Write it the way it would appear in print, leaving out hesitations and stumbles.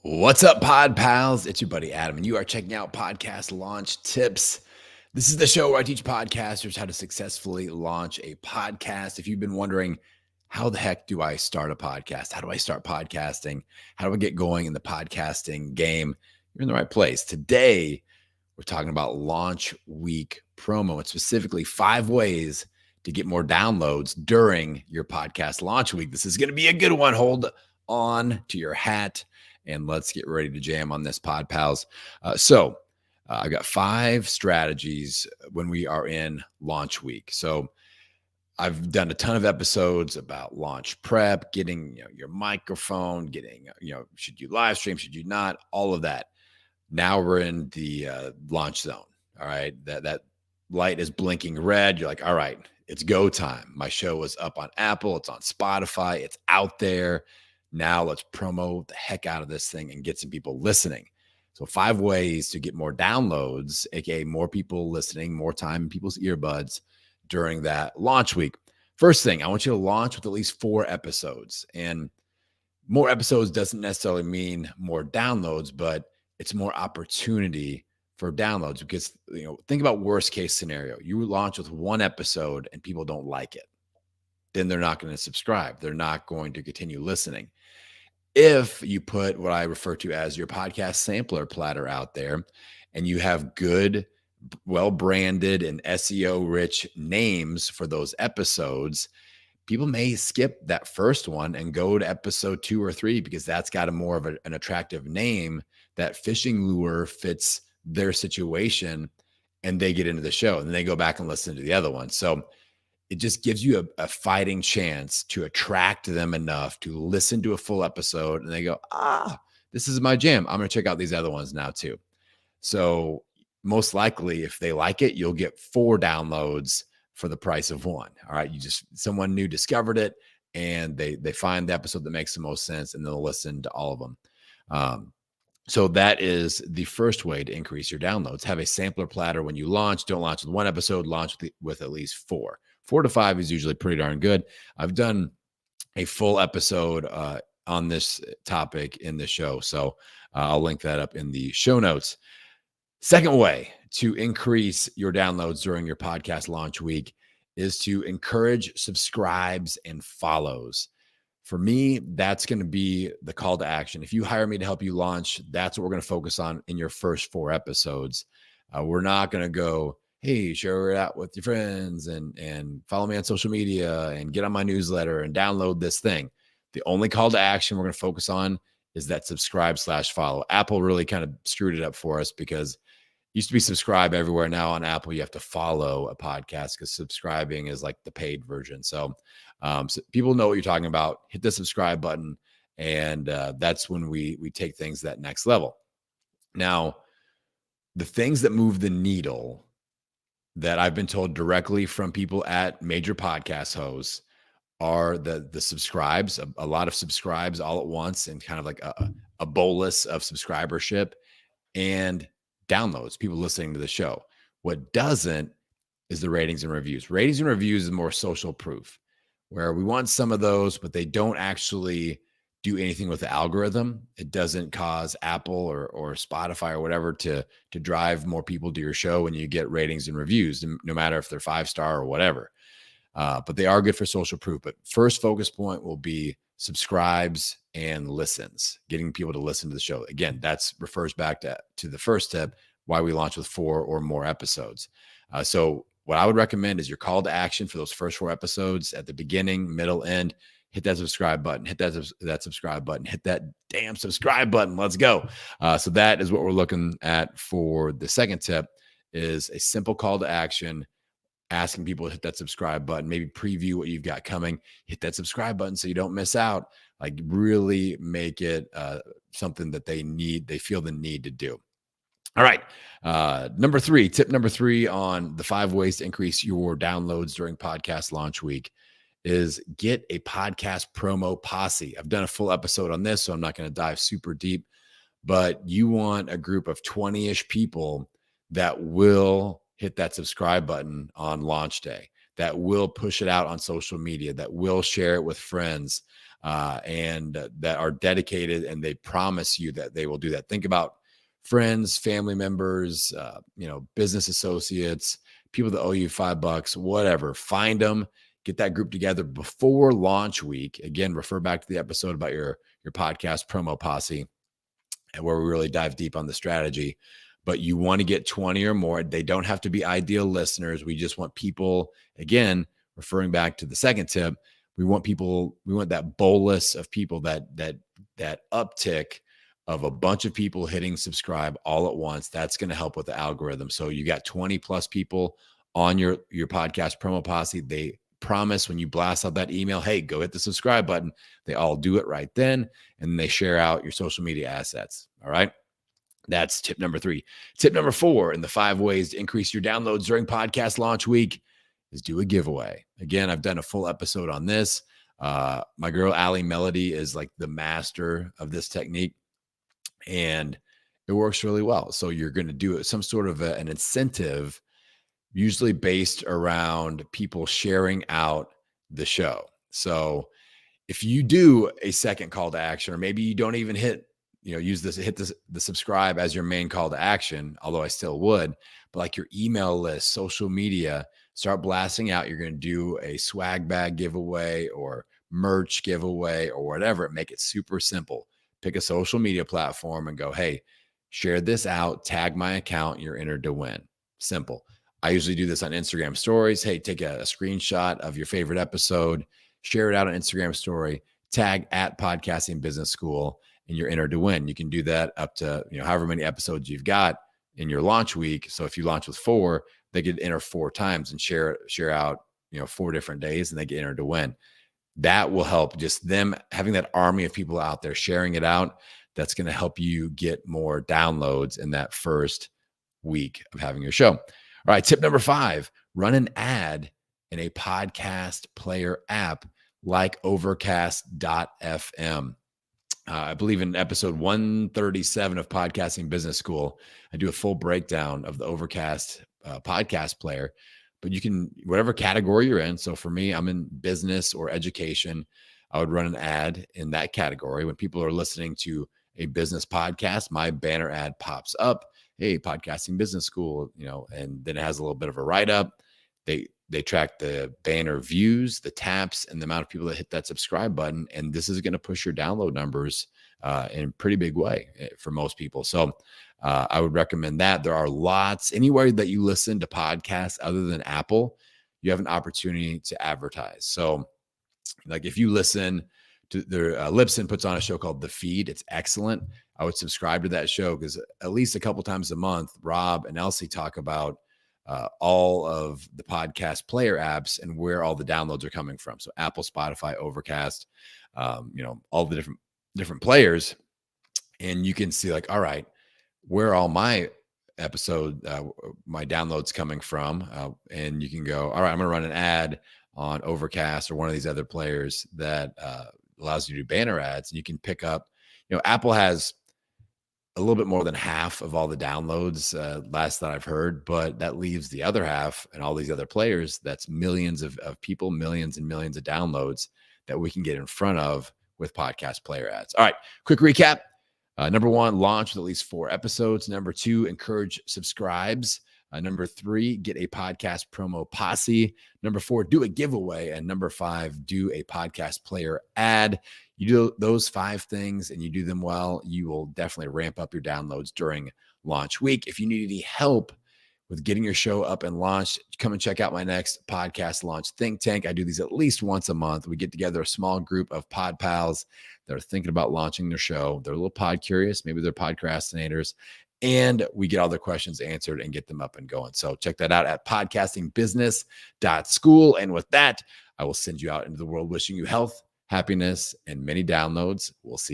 What's up, Pod Pals? It's your buddy Adam, and you are checking out Podcast Launch Tips. This is the show where I teach podcasters how to successfully launch a podcast. If you've been wondering, how the heck do I start a podcast? How do I start podcasting? How do I get going in the podcasting game? You're in the right place. Today, we're talking about launch week promo, and specifically 5 ways to get more downloads during your podcast launch week. This is going to be a good one. Hold on to your hat and let's get ready to jam on this, Pod Pals. I've got 5 strategies when we are in launch week. So I've done a ton of episodes about launch prep, getting your microphone, getting should you live stream, should you not, all of that. Now we're in the launch zone. All right, that light is blinking red. You're like, all right, it's go time. My show is up on Apple, it's on Spotify, it's out there. Now let's promo the heck out of this thing and get some people listening. So 5 ways to get more downloads, aka more people listening, more time in people's earbuds during that launch week. First thing, I want you to launch with at least 4 episodes. And more episodes doesn't necessarily mean more downloads, but it's more opportunity for downloads because, think about worst case scenario. You launch with 1 episode and people don't like it. Then they're not going to subscribe. They're not going to continue listening. If you put what I refer to as your podcast sampler platter out there and you have good, well-branded and SEO-rich names for those episodes, people may skip that first one and go to episode 2 or 3 because that's got a more of an attractive name. That fishing lure fits their situation and they get into the show and then they go back and listen to the other one. So it just gives you a fighting chance to attract them enough to listen to a full episode and they go, this is my jam. I'm going to check out these other ones now too. So most likely if they like it, you'll get 4 downloads for the price of 1. All right. Someone new discovered it and they find the episode that makes the most sense and they'll listen to all of them. So that is the first way to increase your downloads. Have a sampler platter when you launch. Don't launch with 1 episode, launch with at least 4. 4 to 5 is usually pretty darn good. I've done a full episode on this topic in the show. So I'll link that up in the show notes. Second way to increase your downloads during your podcast launch week is to encourage subscribes and follows. For me, that's going to be the call to action. If you hire me to help you launch, that's what we're going to focus on in your first 4 episodes. We're not going to go, hey, share it out with your friends and follow me on social media and get on my newsletter and download this thing. The only call to action we're going to focus on is that subscribe/follow. Apple really kind of screwed it up for us because it used to be subscribe everywhere. Now on Apple, you have to follow a podcast because subscribing is like the paid version. So people know what you're talking about. Hit the subscribe button. And that's when we take things that next level. Now, the things that move the needle that I've been told directly from people at major podcast hosts are the subscribes, a lot of subscribes all at once and kind of like a bolus of subscribership and downloads, people listening to the show. What doesn't is the ratings and reviews. Ratings and reviews is more social proof, where we want some of those, but they don't actually do anything with the algorithm. It doesn't cause Apple or Spotify or whatever to drive more people to your show when you get ratings and reviews, no matter if they're 5-star or whatever. But they are good for social proof. But first focus point will be subscribes and listens, getting people to listen to the show. Again, that refers back to the first step, why we launch with 4 or more episodes. So what I would recommend is your call to action for those first 4 episodes at the beginning, middle, end. Hit that subscribe button, hit that subscribe button, hit that damn subscribe button. Let's go. So that is what we're looking at for the second tip is a simple call to action, asking people to hit that subscribe button, maybe preview what you've got coming, hit that subscribe button so you don't miss out. Like really make it something that they feel the need to do. All right. Tip number 3 on the 5 ways to increase your downloads during podcast launch week is get a podcast promo posse. I've done a full episode on this, so I'm not going to dive super deep, but you want a group of 20-ish people that will hit that subscribe button on launch day. that will push it out on social media, that will share it with friends, and that are dedicated, and they promise you that they will do that. Think about friends, family members, business associates, people that owe you $5, whatever. Find them, get that group together before launch week. Again, refer back to the episode about your podcast promo posse, and where we really dive deep on the strategy. But you want to get 20 or more. They don't have to be ideal listeners. We just want people, again, referring back to the second tip, we want that bolus of people, that uptick of a bunch of people hitting subscribe all at once. That's going to help with the algorithm. So you got 20 plus people on your podcast promo posse. They promise when you blast out that email, hey, go hit the subscribe button. They all do it right then, and they share out your social media assets. All right. That's tip number 3. Tip number 4 in the 5 ways to increase your downloads during podcast launch week is do a giveaway. Again, I've done a full episode on this. My girl, Allie Melody, is like the master of this technique, and it works really well. So you're going to do some sort of an incentive, usually based around people sharing out the show. So if you do a second call to action, or maybe you don't even hit the subscribe as your main call to action, although I still would, but like your email list, social media, start blasting out. You're going to do a swag bag giveaway or merch giveaway or whatever. Make it super simple. Pick a social media platform and go, hey, share this out, tag my account, you're entered to win. Simple. I usually do this on Instagram stories. Hey, take a screenshot of your favorite episode, share it out on Instagram story, tag at Podcasting Business School, and you're entered to win. You can do that up to, however many episodes you've got in your launch week. So if you launch with 4, they could enter 4 times and share out, 4 different days, and they get entered to win. That will help, just them having that army of people out there sharing it out. That's going to help you get more downloads in that first week of having your show. All right. Tip number 5, run an ad in a podcast player app like Overcast.fm. I believe in episode 137 of Podcasting Business School, I do a full breakdown of the Overcast podcast player, but you can, whatever category you're in. So for me, I'm in business or education. I would run an ad in that category. When people are listening to a business podcast, my banner ad pops up. Hey, Podcasting Business School, and then it has a little bit of a write-up. They track the banner views, the taps, and the amount of people that hit that subscribe button. And this is going to push your download numbers in a pretty big way for most people. So I would recommend that. There are lots, anywhere that you listen to podcasts other than Apple, you have an opportunity to advertise. So like if you listen to Libsyn puts on a show called The Feed. It's excellent. I would subscribe to that show because at least a couple times a month, Rob and Elsie talk about all of the podcast player apps and where all the downloads are coming from. So Apple, Spotify, Overcast, all the different players. And you can see like, all right, where are all my my downloads coming from? And you can go, all right, I'm going to run an ad on Overcast or one of these other players that allows you to do banner ads. And you can pick up, Apple has a little bit more than half of all the downloads, last that I've heard, but that leaves the other half and all these other players. That's millions of people, millions and millions of downloads that we can get in front of with podcast player ads. All right, quick recap. Number 1, launch with at least 4 episodes. Number 2, encourage subscribes. Number 3, get a podcast promo posse. Number 4, do a giveaway. And number 5, do a podcast player ad. You do those 5 things and you do them well, you will definitely ramp up your downloads during launch week. If you need any help with getting your show up and launched, come and check out my next podcast launch think tank. I do these at least once a month. We get together a small group of pod pals that are thinking about launching their show. They're a little pod curious, maybe they're podcrastinators, and we get all their questions answered and get them up and going. So check that out at podcastingbusiness.school. And with that, I will send you out into the world wishing you health, happiness, and many downloads. We'll see you.